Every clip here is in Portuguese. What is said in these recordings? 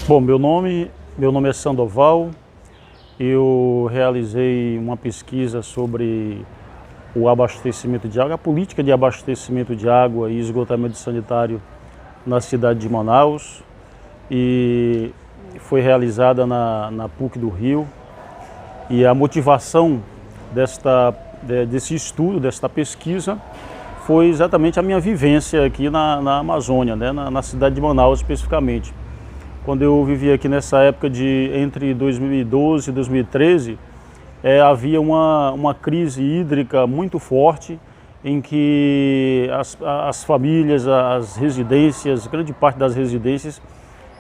Bom, meu nome é Sandoval. Eu realizei uma pesquisa sobre o abastecimento de água, a política de abastecimento de água e esgotamento sanitário na cidade de Manaus, e foi realizada na PUC do Rio. E a motivação desse estudo, desta pesquisa, foi exatamente a minha vivência aqui na Amazônia, né, na cidade de Manaus especificamente. Quando eu vivia aqui nessa época entre 2012 e 2013, havia uma crise hídrica muito forte, em que as famílias, as residências, grande parte das residências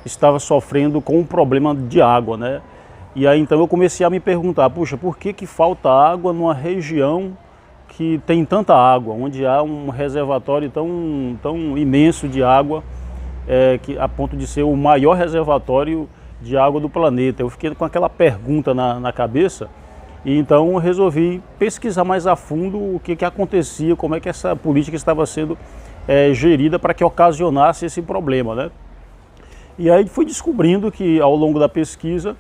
estava sofrendo com um problema de água, né? E aí então eu comecei a me perguntar, puxa, por que falta água numa região que tem tanta água, onde há um reservatório tão imenso de água, a ponto de ser o maior reservatório de água do planeta. Eu fiquei com aquela pergunta na cabeça, e então resolvi pesquisar mais a fundo o que acontecia, como é que essa política estava sendo gerida para que ocasionasse esse problema, né? E aí fui descobrindo que ao longo da pesquisa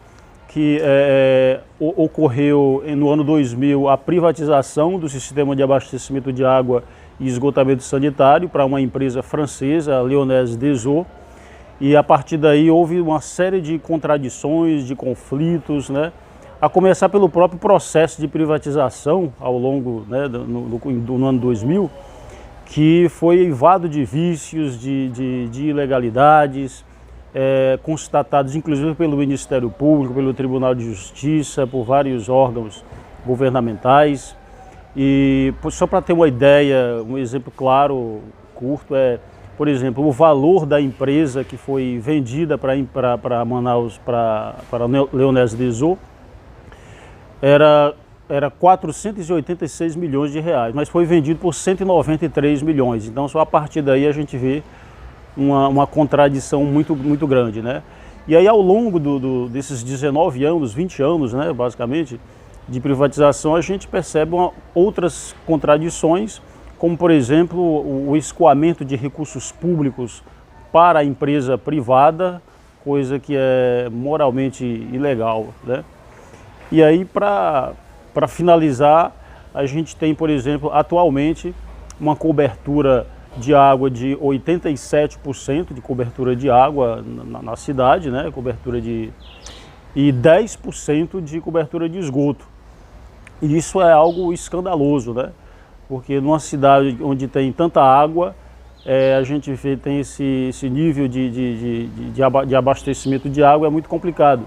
que ocorreu no ano 2000 a privatização do sistema de abastecimento de água e esgotamento sanitário para uma empresa francesa, a Lyonnaise des Eaux, e a partir daí houve uma série de contradições, de conflitos, né? A começar pelo próprio processo de privatização ao longo, né, do ano 2000, que foi eivado de vícios, de ilegalidades, constatados inclusive pelo Ministério Público, pelo Tribunal de Justiça, por vários órgãos governamentais. E só para ter uma ideia, um exemplo claro, curto, por exemplo, o valor da empresa que foi vendida para Manaus, para a Lyonnaise des Eaux, era 486 milhões de reais, mas foi vendido por 193 milhões. Então só a partir daí a gente vê uma contradição muito grande, né? E aí ao longo desses 19 anos, 20 anos, né, basicamente, de privatização, a gente percebe outras contradições, como por exemplo o escoamento de recursos públicos para a empresa privada, coisa que é moralmente ilegal, né? E aí para finalizar, a gente tem, por exemplo, atualmente uma cobertura de água de 87% de cobertura de água na cidade, né? E 10% de cobertura de esgoto. E isso é algo escandaloso, né? Porque numa cidade onde tem tanta água, a gente tem esse nível de abastecimento de água é muito complicado,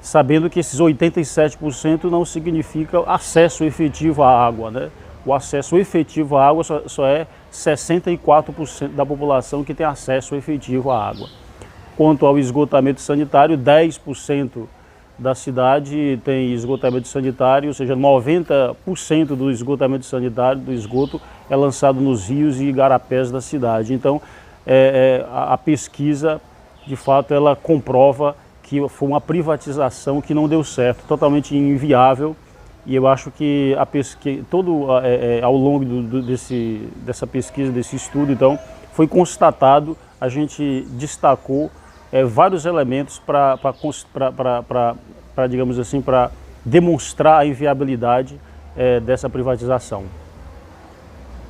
sabendo que esses 87% não significa acesso efetivo à água, né? O acesso efetivo à água só é 64% da população que tem acesso efetivo à água. Quanto ao esgotamento sanitário, 10% da cidade tem esgotamento sanitário, ou seja, 90% do esgotamento sanitário, do esgoto, é lançado nos rios e igarapés da cidade. Então, a pesquisa, de fato, ela comprova que foi uma privatização que não deu certo, totalmente inviável. E eu acho que ao longo dessa pesquisa, desse estudo, então, foi constatado, a gente destacou vários elementos digamos assim, para demonstrar a inviabilidade dessa privatização.